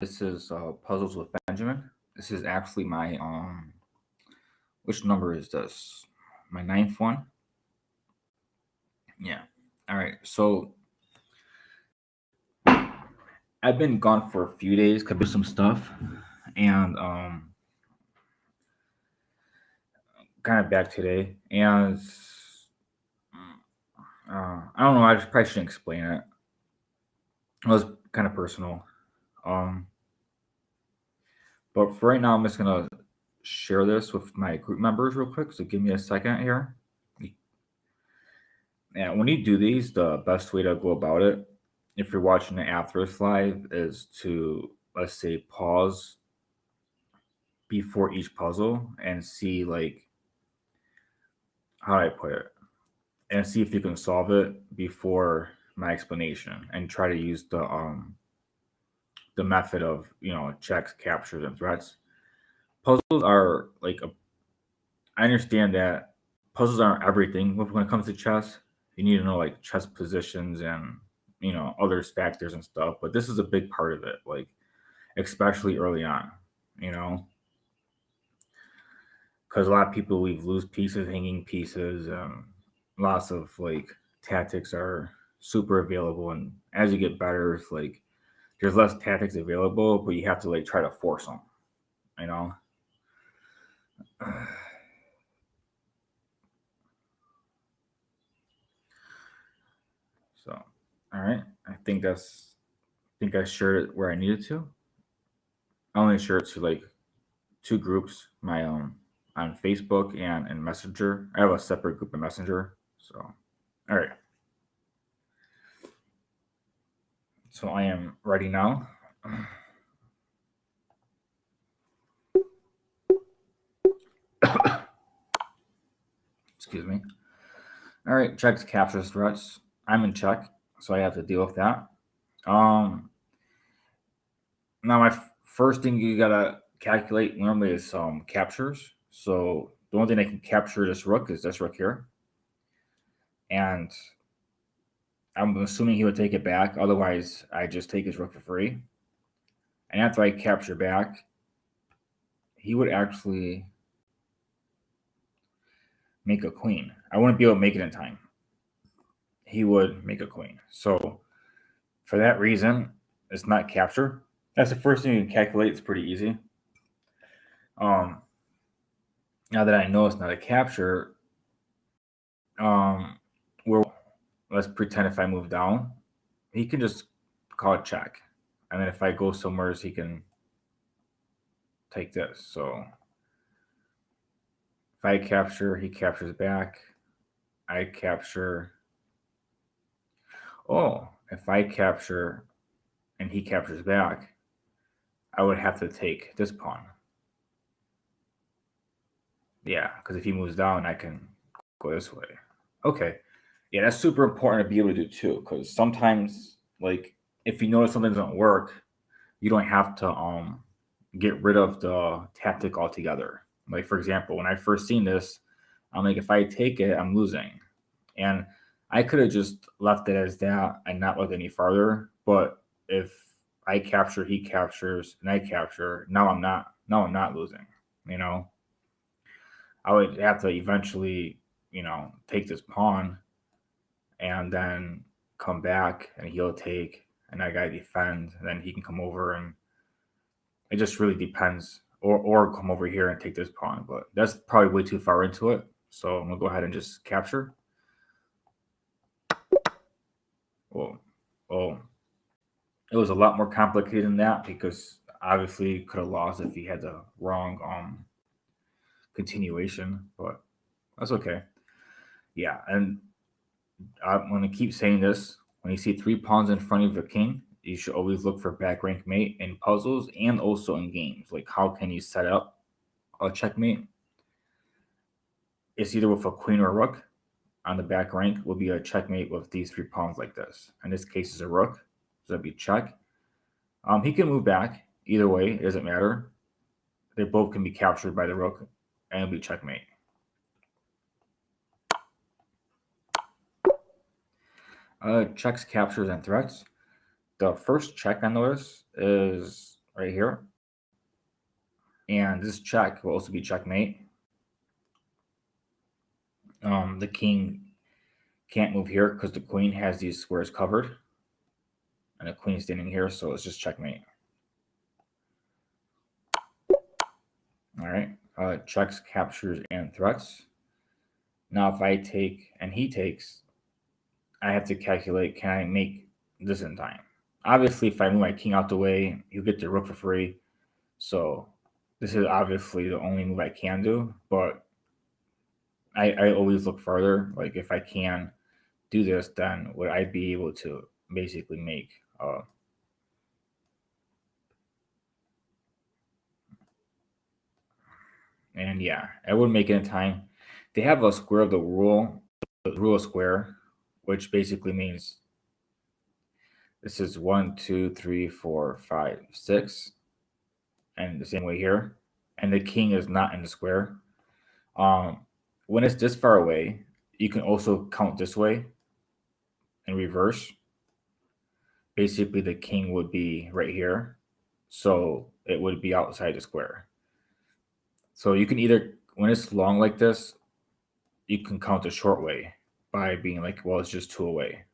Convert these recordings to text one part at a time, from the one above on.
This is Puzzles with Benjamin. This is actually my which number is this? My ninth one. Yeah. All right. So I've been gone for a few days because some stuff, and kind of back today. And I don't know. I just probably shouldn't explain it. It was kind of personal. Um, but for right now, I'm just gonna share this with my group members real quick. So give me a second here. And when you do these, the best way to go about it, if you're watching it after it's live, is to, let's say, pause before each puzzle and see, like, how do I put it, and see if you can solve it before my explanation, and try to use the method of checks, captures, and threats. Puzzles are like I understand that puzzles aren't everything when it comes to chess. You need to know like chess positions and other factors and stuff. But this is a big part of it, like especially early on. You know, because a lot of people leave loose pieces, hanging pieces. Lots of like tactics are super available, and as you get better, it's like there's less tactics available, but you have to like try to force them. You know. So, all right, I think I shared it where I needed to. I only shared it to like two groups, my on Facebook and Messenger. I have a separate group in Messenger. So, all right. So I am ready now. Excuse me. All right, checks, captures, threats. I'm in check, so I have to deal with that. Um, Now my first thing you gotta calculate normally is captures. So the only thing I can capture this rook is this rook here, and I'm assuming he would take it back. Otherwise, I just take his rook for free. And after I capture back, he would actually make a queen. I wouldn't be able to make it in time. He would make a queen. So for that reason, it's not capture. That's the first thing you can calculate. It's pretty easy. Um, Now that I know it's not a capture, we're let's pretend if I move down, he can just call it check. And then if I go somewhere, he can take this. So if I capture, he captures back. I capture. Oh, if I capture and he captures back, I would have to take this pawn. Yeah, because if he moves down, I can go this way. Okay. Yeah, that's super important to be able to do too. Because sometimes, like, if you notice something doesn't work, you don't have to get rid of the tactic altogether. Like for example, when I first seen this, I'm like, if I take it, I'm losing, and I could have just left it as that and not looked any farther. But if I capture, he captures, and I capture, now I'm not. Now I'm not losing. You know, I would have to eventually, take this pawn and then come back, and he'll take, and I gotta defend, and then he can come over, and it just really depends. Or come over here and take this pawn, but that's probably way too far into it. So I'm gonna go ahead and just capture. Well, well, it was a lot more complicated than that because obviously could have lost if he had the wrong continuation, but that's okay. Yeah, and I'm gonna keep saying this. When you see three pawns in front of the king, you should always look for back rank mate in puzzles and also in games. Like how can you set up a checkmate? It's either with a queen or a rook. On the back rank will be a checkmate with these three pawns like this. In this case, is a rook, so that'd be check. He can move back either way; it doesn't matter. They both can be captured by the rook, and it'll be checkmate. Checks, captures, and threats. The first check I notice is right here. And this check will also be checkmate. The king can't move here because the queen has these squares covered. And the queen is standing here, so it's just checkmate. All right. Checks, captures, and threats. Now, if I take and he takes, I have to calculate, can I make this in time? Obviously, if I move my king out the way, he'll get the rook for free. So this is obviously the only move I can do, but I always look further. Like if I can do this, then would I be able to basically make and yeah, I would make it in time. They have a square of the rule of square, which basically means this is 1, 2, 3, 4, 5, 6, and the same way here. And the king is not in the square. When it's this far away, you can also count this way in reverse. Basically, the king would be right here, so it would be outside the square. So you can either, when it's long like this, you can count the short way by being like, well, it's just 2 away.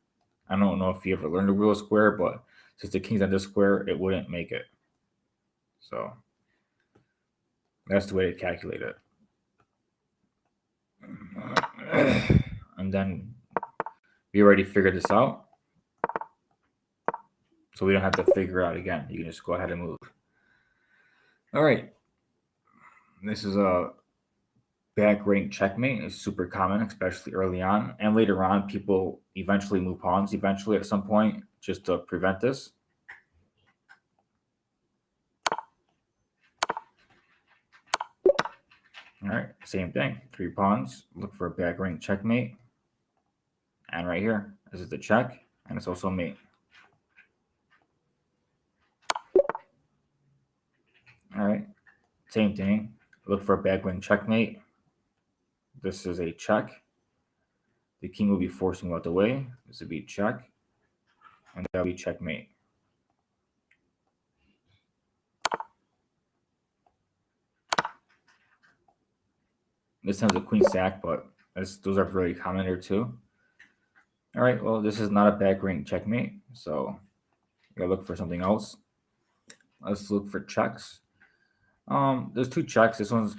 I don't know if you ever learned the rule of square, but since the king's on this square, it wouldn't make it. So that's the way to calculate it. And then we already figured this out. So we don't have to figure it out again. You can just go ahead and move. All right. This is a back rank checkmate. It's super common, especially early on. And later on, people eventually move pawns eventually at some point just to prevent this. All right, same thing. 3 pawns. Look for a back rank checkmate. And right here, this is the check, and it's also mate. All right, same thing. Look for a back rank checkmate. This is a check. The king will be forcing out the way. This would be check, and that will be checkmate. This time's a queen sack, but those are very common here too. All right, well, this is not a back rank checkmate, so you gotta look for something else. Let's look for checks. There's 2 checks. This one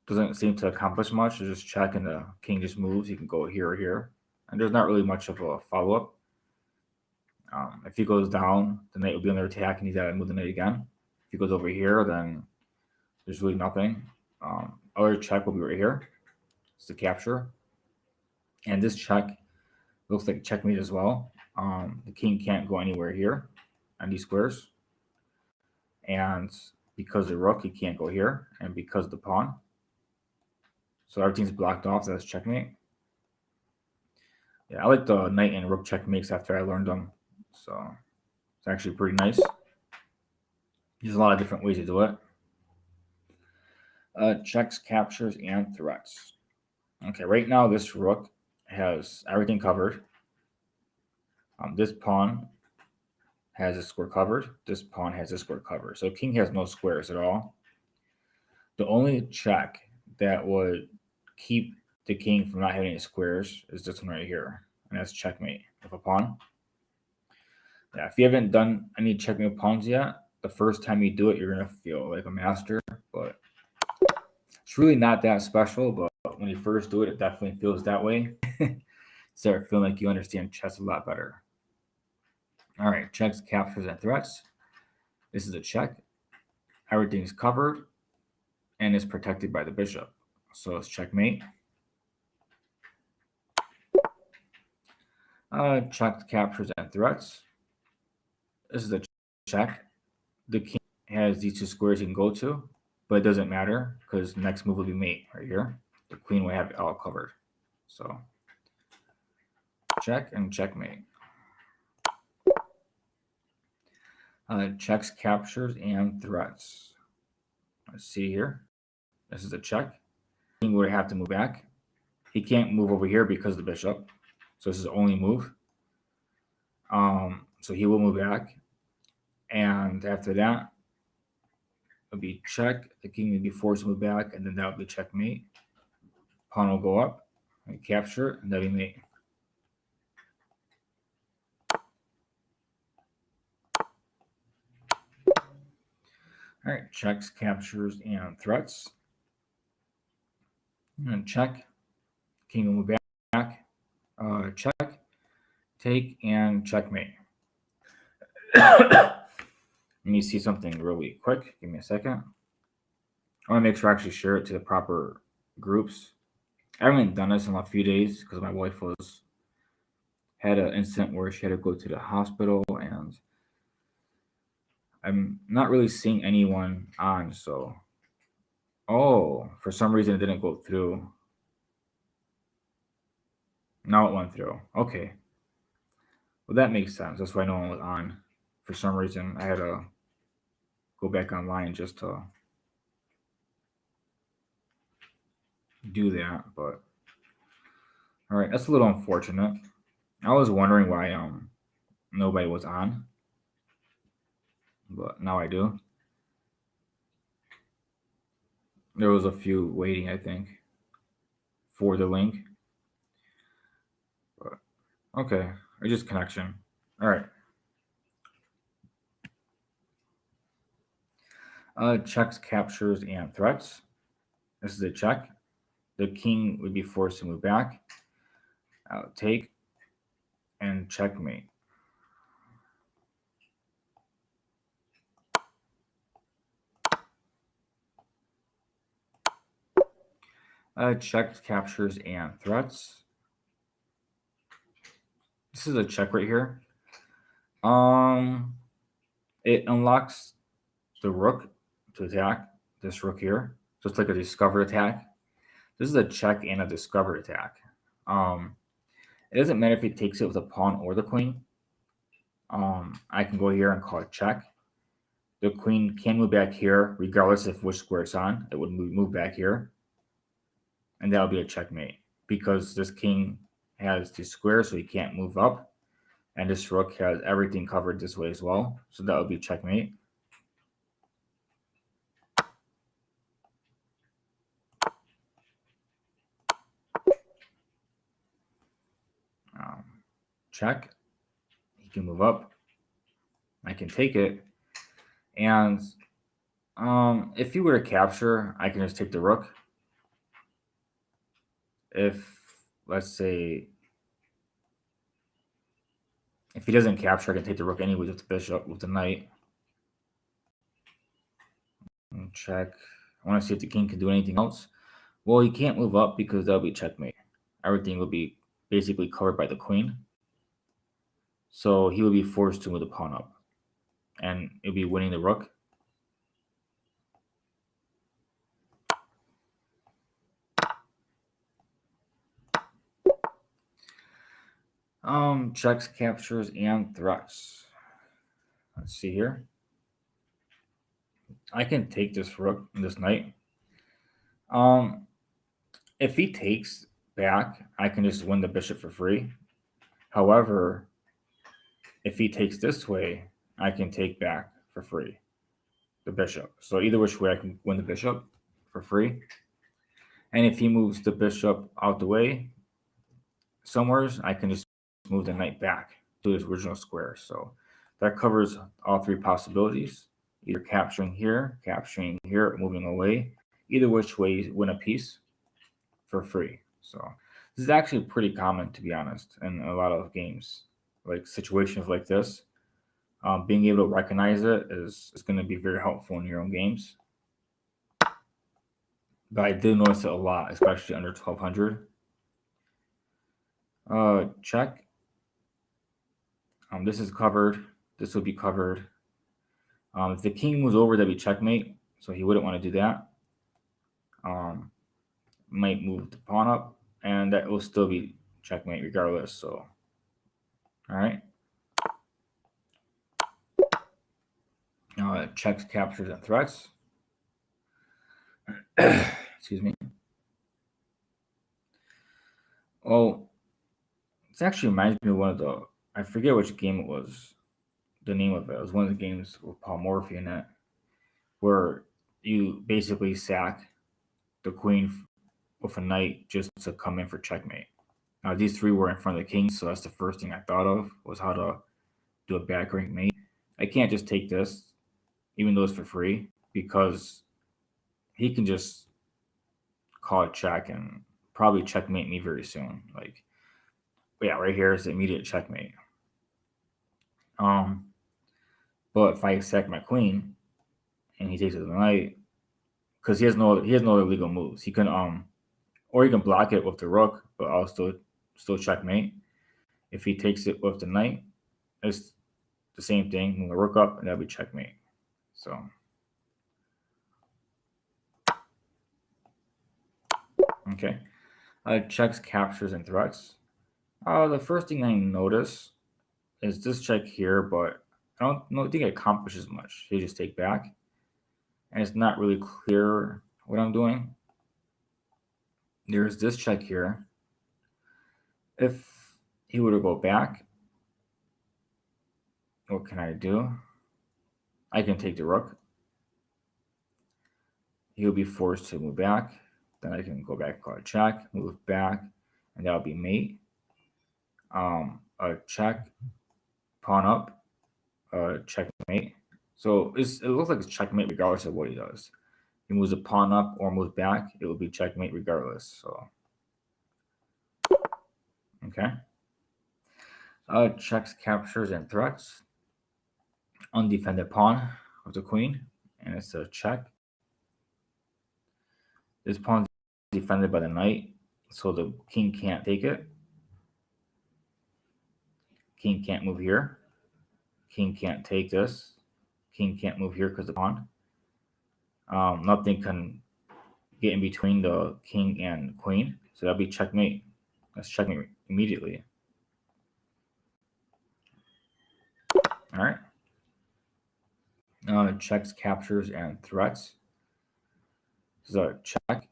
doesn't seem to accomplish much. It's just check and the king just moves. You can go here or here, and there's not really much of a follow up. If he goes down, the knight will be under attack, and he's got to move the knight again. If he goes over here, then there's really nothing. Other check will be right here. It's the capture, and this check looks like checkmate as well. The king can't go anywhere here on these squares, and because the rook, he can't go here, and because the pawn, so everything's blocked off. So that's checkmate. Yeah, I like the knight and rook checkmates after I learned them, so it's actually pretty nice. There's a lot of different ways to do it. Checks, captures, and threats. Okay, right now this rook has everything covered. This pawn has a square covered. This pawn has a square covered. So king has no squares at all. The only check that would keep the king from not having any squares is this one right here, and that's checkmate with a pawn. Yeah, if you haven't done any checkmate with pawns yet, the first time you do it, you're gonna feel like a master, but it's really not that special. But when you first do it, it definitely feels that way. Start feeling like you understand chess a lot better. All right, checks, captures, and threats. This is a check. Everything's covered and is protected by the bishop. So it's checkmate. Checks, captures, and threats. This is a check. The king has these 2 squares he can go to, but it doesn't matter because the next move will be mate right here. The queen will have it all covered. So check and checkmate. Checks, captures, and threats. Let's see here. This is a check. King would have to move back. He can't move over here because of the bishop. So this is the only move. So he will move back. And after that, would be check. The king would be forced to move back, and then that would be checkmate. Pawn will go up and capture, and that'd be mate. All right, checks, captures, and threats. And check. King will move back. Check, take, and checkmate. Let me see something really quick. Give me a second. I want to make sure I actually share it to the proper groups. I haven't done this in a few days because my wife had an incident where she had to go to the hospital, and I'm not really seeing anyone on. So, for some reason it didn't go through. Now it went through. Okay, well that makes sense. That's why no one was on. For some reason, I had to go back online just to do that. But all right, that's a little unfortunate. I was wondering why nobody was on, but now I do. There was a few waiting, I think, for the link. But okay, or just connection. All right. Checks, captures, and threats. This is a check. The king would be forced to move back. Take and checkmate. Checks, captures, and threats. This is a check right here. It unlocks the rook to attack this rook here. So it's like a discovered attack. This is a check and a discovered attack. It doesn't matter if it takes it with a pawn or the queen. I can go here and call it check. The queen can move back here, regardless of which square it's on. It would move back here, and that'll be a checkmate because this king has the square, so he can't move up, and this rook has everything covered this way as well. So that would be checkmate. Check. He can move up. I can take it, and if you were to capture, I can just take the rook. If, let's say, if he doesn't capture, I can take the rook anyways with the bishop, with the knight. And check. I want to see if the king can do anything else. Well, he can't move up because that'll be checkmate. Everything will be basically covered by the queen. So he will be forced to move the pawn up. And it'll be winning the rook. Checks, captures, and threats. Let's see here. I can take this rook and this knight. If he takes back, I can just win the bishop for free. However, if he takes this way, I can take back for free the bishop. So either which way, I can win the bishop for free. And if he moves the bishop out the way somewhere, I can just move the knight back to his original square. So that covers all three possibilities. Either capturing here, or moving away. Either which way, you win a piece for free. So this is actually pretty common, to be honest, in a lot of games. Like situations like this, being able to recognize it is going to be very helpful in your own games. But I did notice it a lot, especially under 1200. Check. This is covered. This will be covered. If the king moves over, that'd be checkmate. So he wouldn't want to do that. Might move the pawn up, and that will still be checkmate regardless. So, all right. Checks, captures, and threats. Excuse me. Oh, this actually reminds me of one of the, I forget which game it was, the name of it. It was one of the games with Paul Morphy in it, where you basically sack the queen with a knight just to come in for checkmate. Now these three were in front of the king, so that's the first thing I thought of was how to do a back rank mate. I can't just take this, even though it's for free, because he can just call it check and probably checkmate me very soon. Like, yeah, right here is the immediate checkmate. Um, but if I sack my queen and he takes it to the knight, because he has no other legal moves. He can or he can block it with the rook, but I'll still checkmate. If he takes it with the knight, it's the same thing. Move the rook up, and that'll be checkmate. So okay, checks, captures, and threats. The first thing I notice is this check here, but I don't think it accomplishes much. You just take back, and it's not really clear what I'm doing. There's this check here. If he were to go back, what can I do? I can take the rook. He'll be forced to move back. Then I can go back, call it check, move back, and that'll be mate. A check, pawn up, checkmate. So it looks like it's checkmate regardless of what he does. He moves a pawn up or moves back, it will be checkmate regardless. So okay. Checks, captures, and threats. Undefended pawn of the queen, and it's a check. This pawn is defended by the knight, so the king can't take it. King can't move here. King can't take this. King can't move here because the pawn. Nothing can get in between the king and queen, so that'll be checkmate. That's checkmate immediately. All right. Checks, captures, and threats. This is a check.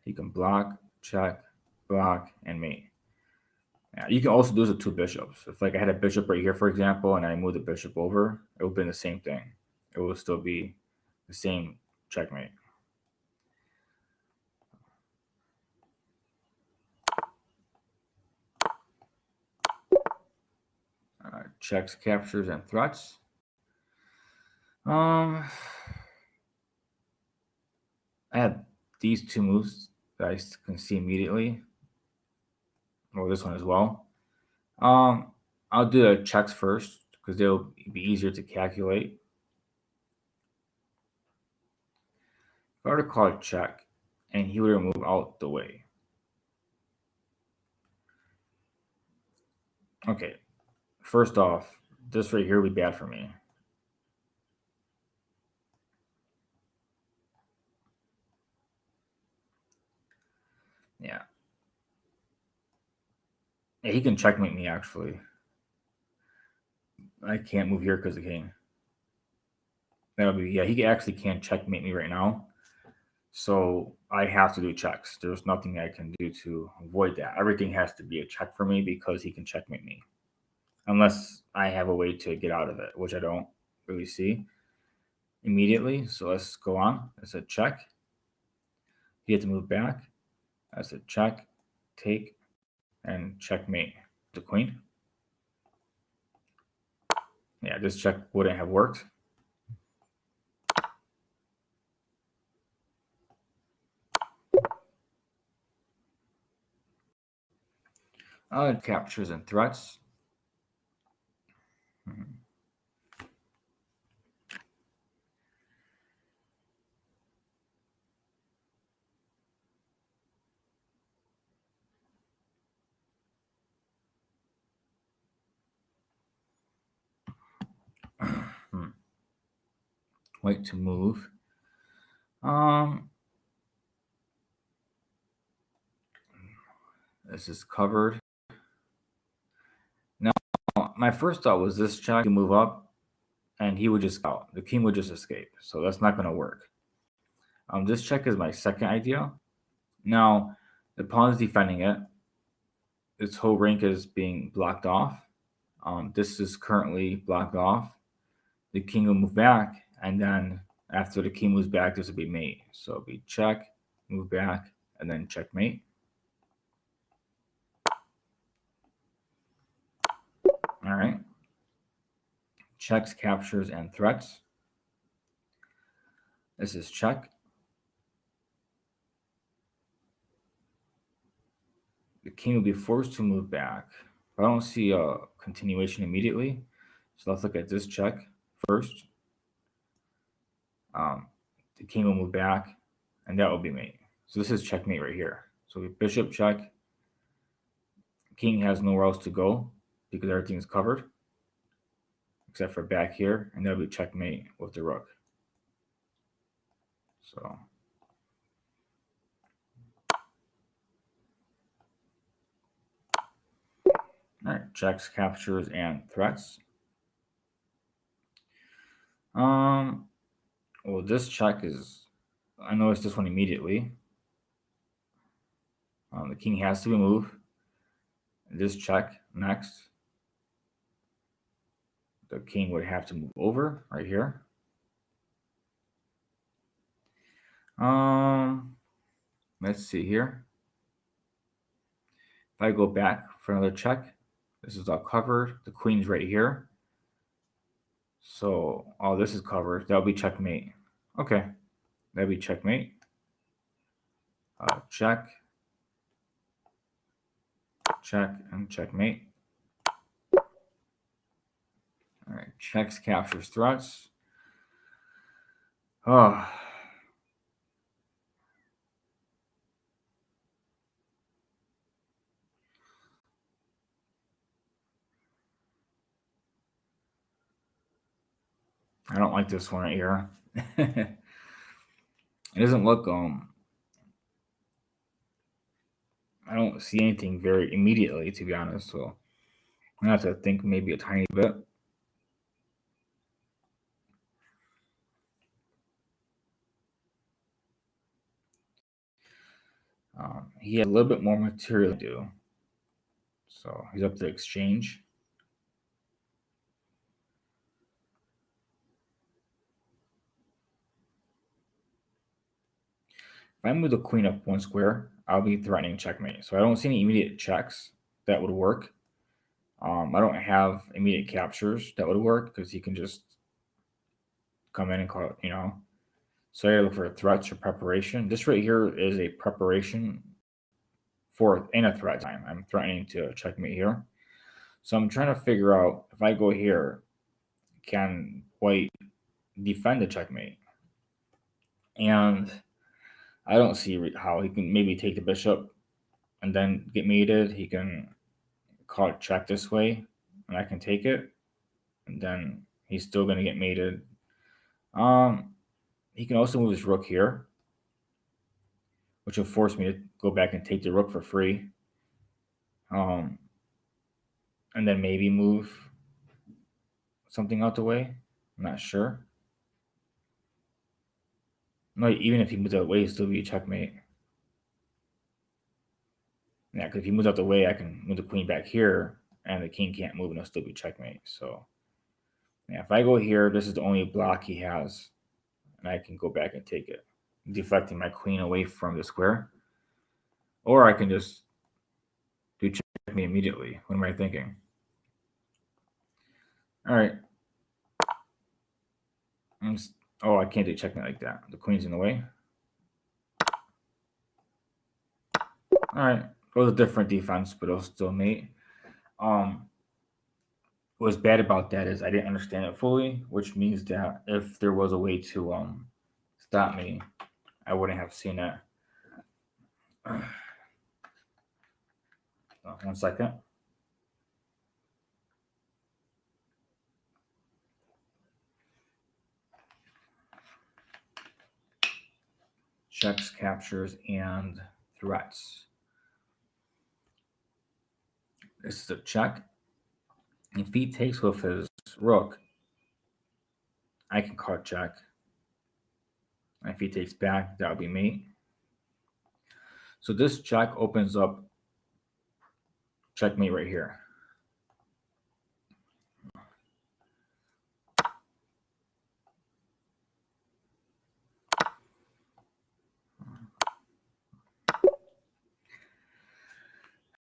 You can block, check, block, and mate. Yeah, you can also do this with two bishops. If like I had a bishop right here, for example, and I moved the bishop over, it would be the same thing. It will still be the same checkmate. Checks, captures, and threats. I have these two moves that I can see immediately, or this one as well. I'll do the checks first because they'll be easier to calculate. If I were to call it check, and he were to move out the way. Okay, first off, this right here would be bad for me. Yeah. Yeah, he can checkmate me, actually. I can't move here because of the king. That'll be, yeah, he actually can't checkmate me right now. So I have to do checks. There's nothing I can do to avoid that. Everything has to be a check for me because he can checkmate me. Unless I have a way to get out of it, which I don't really see immediately. So let's go on. It's a check. You have to move back. That's a check, take, and checkmate the queen. Yeah, this check wouldn't have worked. Captures and threats. Wait to move. This is covered. Now, my first thought was this check to move up, and he would just out. The king would just escape. So that's not going to work. This check is my second idea. Now, the pawn is defending it. Its whole rank is being blocked off. This is currently blocked off. The king will move back. and then after the king moves back, this would be mate. So it'll be check, move back, and then checkmate. All right. Checks, captures, and threats. This is check. The king will be forced to move back. I don't see a continuation immediately. So let's look at this check first. The king will move back, and that will be mate. So this is checkmate right here. So bishop check. King has nowhere else to go because everything is covered except for back here, and that'll be checkmate with the rook. So all right, checks, captures, and threats. Well, this check is, I noticed this one immediately. The king has to be moved. This check next. The king would have to move over right here. Let's see here. If I go back for another check, this is all covered. The queen's right here. So all this is covered. That'll be checkmate. Okay, that'll be checkmate. Check, check, and checkmate. All right, checks, captures, threats. Oh. I don't like this one right here. It doesn't look I don't see anything very immediately, to be honest. So I have to think maybe a tiny bit. He had a little bit more material to do. So he's up to exchange. If I move the queen up one square, I'll be threatening checkmate. So I don't see any immediate checks that would work. I don't have immediate captures that would work because he can just come in and call it, So I gotta look for threats or preparation. This right here is a preparation for in a threat time. I'm threatening to checkmate here. So I'm trying to figure out if I go here, can white defend the checkmate? And I don't see how he can maybe take the bishop and then get mated. He can call it check this way, and I can take it, and then he's still going to get mated. He can also move his rook here, which will force me to go back and take the rook for free. And then maybe move something out the way. I'm not sure. No, even if he moves out the way, it'll still be a checkmate. Yeah, because if he moves out the way, I can move the queen back here, and the king can't move, and it'll still be checkmate. So, yeah, if I go here, this is the only block he has, and I can go back and take it, deflecting my queen away from the square. Or I can just do checkmate immediately. What am I thinking? All right. Oh, I can't do checkmate like that. The queen's in the way. All right. It was a different defense, but it was still mate. What was bad about that is I didn't understand it fully, which means that if there was a way to stop me, I wouldn't have seen it. 1 second. Checks, captures, and threats. This is a check. If he takes with his rook, I can call check. And if he takes back, that would be mate. So this check opens up checkmate right here.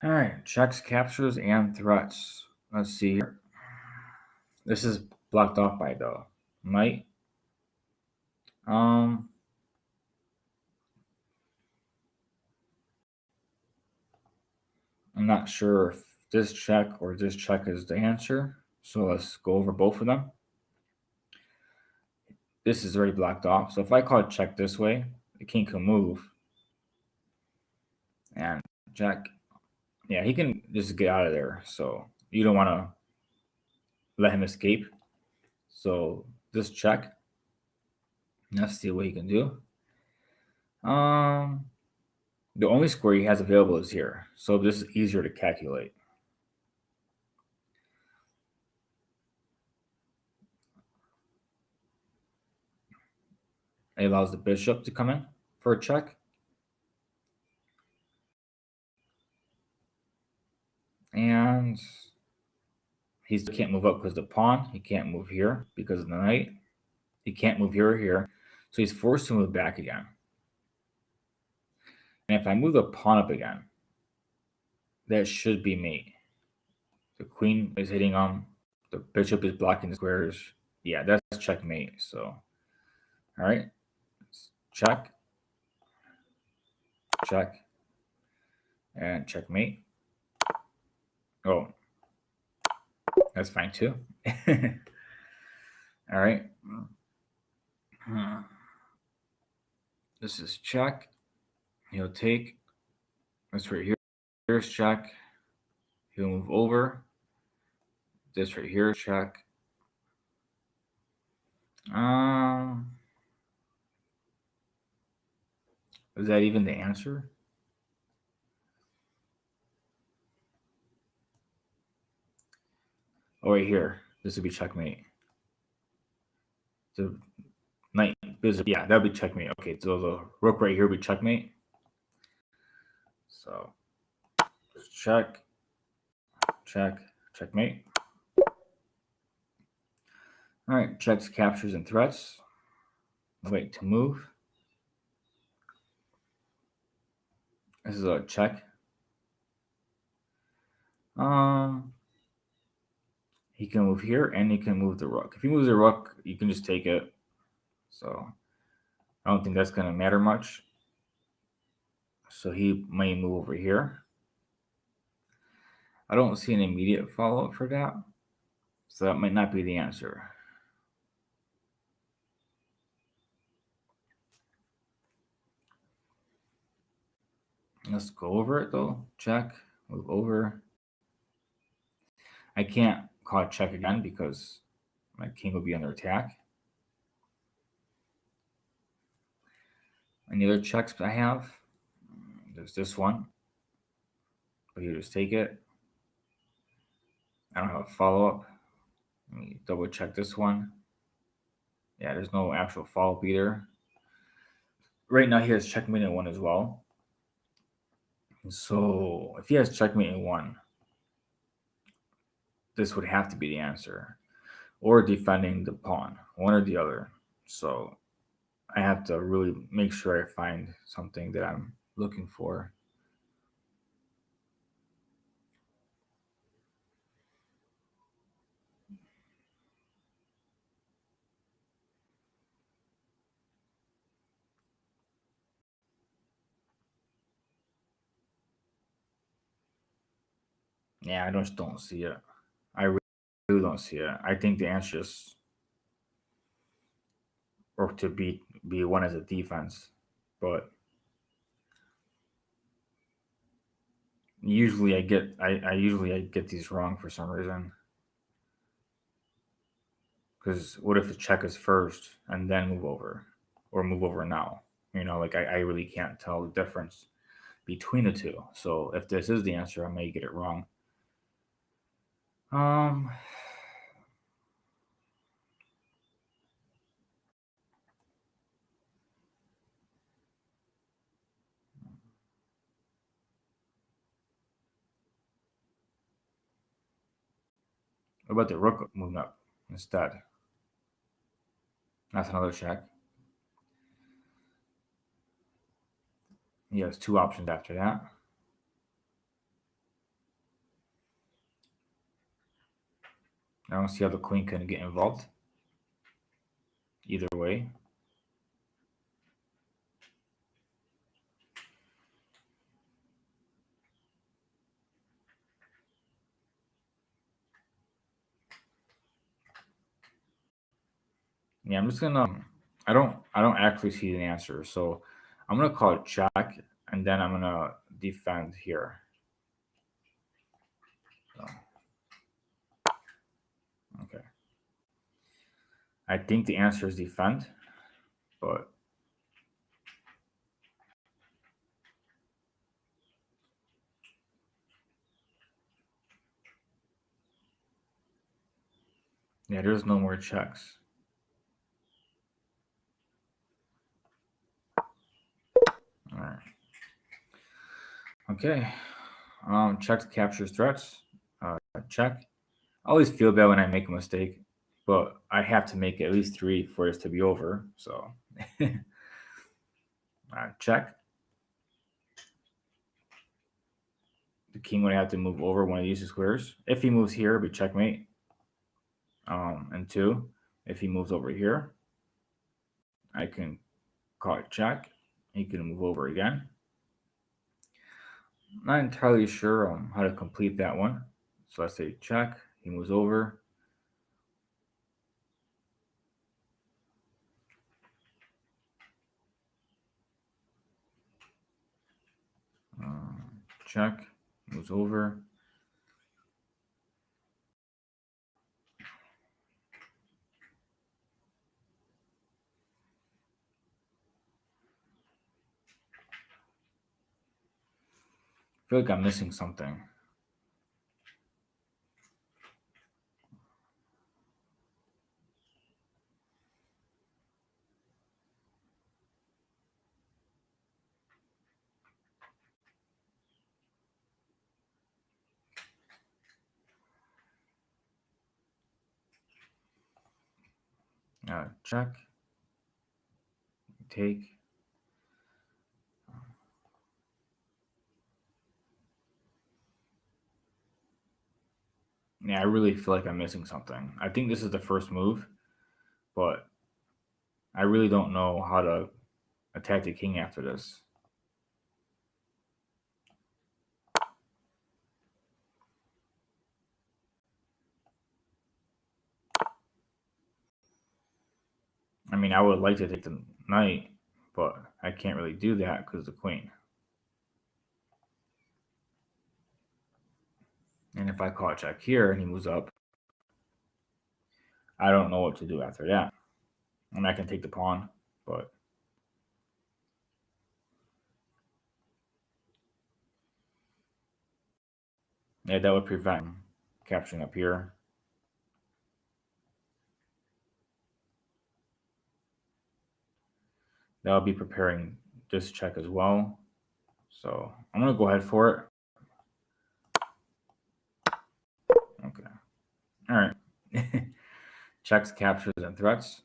All right, checks, captures, and threats. Let's see here. This is blocked off by the knight. I'm not sure if this check or this check is the answer. So let's go over both of them. This is already blocked off. So if I call check this way, the king can move. And jack, yeah, he can just get out of there. So you don't want to let him escape. So this check, let's see what he can do. Um, the only square he has available is here. So this is easier to calculate. It allows the bishop to come in for a check. And he can't move up because the pawn. He can't move here because of the knight. He can't move here or here. So he's forced to move back again. And if I move the pawn up again, that should be mate. The queen is hitting the bishop is blocking the squares. Yeah, that's checkmate. So, all right, check, check, and checkmate. Oh, that's fine too. All right. This is check. He'll take. This right here. Here's check. He'll move over. This right here, check. Is that even the answer? Oh, right here. This would be checkmate. The knight, bishop. Yeah, that would be checkmate. Okay, so the rook right here would be checkmate. So check, check, checkmate. All right, checks, captures, and threats. Wait to move. This is a check. He can move here and he can move the rook. If he moves the rook, you can just take it. So I don't think that's going to matter much. So he may move over here. I don't see an immediate follow-up for that. So that might not be the answer. Let's go over it though. Check, move over. I can't call it check again because my king will be under attack. Any other checks I have? There's this one. But you just take it. I don't have a follow-up. Let me double check this one. Yeah, there's no actual follow-up either. Right now he has checkmate in one as well. So if he has checkmate in one, this would have to be the answer. Or defending the pawn, one or the other. So I have to really make sure I find something that I'm looking for. Yeah, I just don't see it. I really don't see it. I think the answer is or to be one as a defense, but usually I get these wrong for some reason. Because what if the check is first and then move over, or move over now? Like I really can't tell the difference between the two. So if this is the answer, I may get it wrong. Um, what about the rook moving up instead? That's another check. He has two options after that. I don't see how the queen can get involved. Either way. Yeah, I'm just gonna. I don't actually see the answer, so I'm gonna call it check, and then I'm gonna defend here. So, okay. I think the answer is defend, but yeah, there's no more checks. All right. Okay. Check captures threats. Check. I always feel bad when I make a mistake, but I have to make at least three for this to be over. So, check. The king would have to move over one of these squares. If he moves here, it'd be checkmate. And two, if he moves over here, I can call it check. He can move over again. Not entirely sure how to complete that one. So I say check. He moves over. Check. Moves over. I feel like I'm missing something. Check. Take. Yeah, I really feel like I'm missing something. I think this is the first move, but I really don't know how to attack the king after this. I mean, I would like to take the knight, but I can't really do that because of the queen. And if I call a check here and he moves up, I don't know what to do after that. I mean, I can take the pawn, but yeah, that would prevent capturing up here. That would be preparing this check as well. So I'm going to go ahead for it. Okay. All right. Checks, captures, and threats.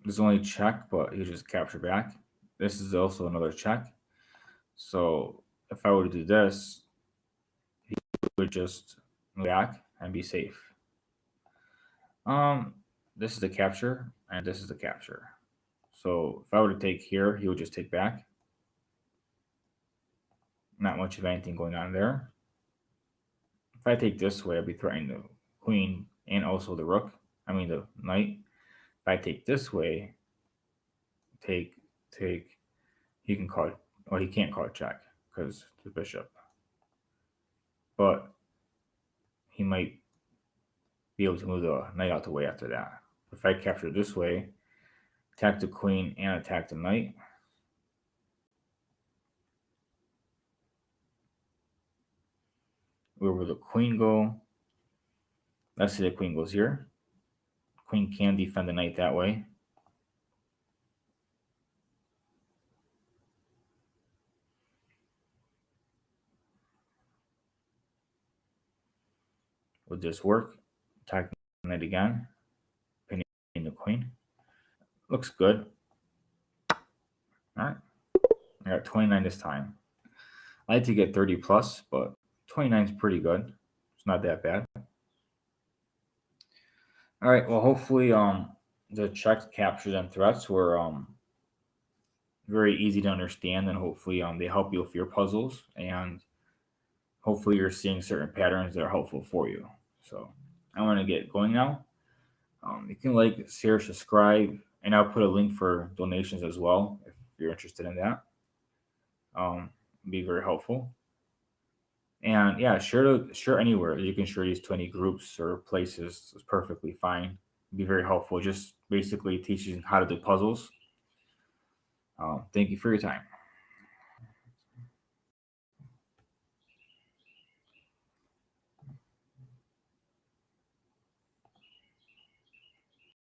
This is only check, but he just capture back. This is also another check. So if I were to do this, he would just move back and be safe. This is the capture, and this is the capture. So if I were to take here, he would just take back. Not much of anything going on there. If I take this way, I'd be threatening the queen and also the rook. I mean the knight. If I take this way, take, he can call it, well, he can't call it check because the bishop. But he might be able to move the knight out the way after that. If I capture this way, attack the queen and attack the knight. Where will the queen go? Let's say the queen goes here. Queen can defend the knight that way. Would this work? Attack the knight again, pinning the queen. Looks good. All right. I got 29 this time. I like to get 30 plus, but 29 is pretty good. It's not that bad. All right. Well, hopefully, the check captures and threats were very easy to understand, and hopefully, they help you with your puzzles, and hopefully, you're seeing certain patterns that are helpful for you. So, I want to get going now. You can like, share, subscribe, and I'll put a link for donations as well if you're interested in that. Be very helpful. And yeah, share anywhere. You can share these to any groups or places. It's perfectly fine. Be very helpful. Just basically teaches how to do puzzles. Thank you for your time.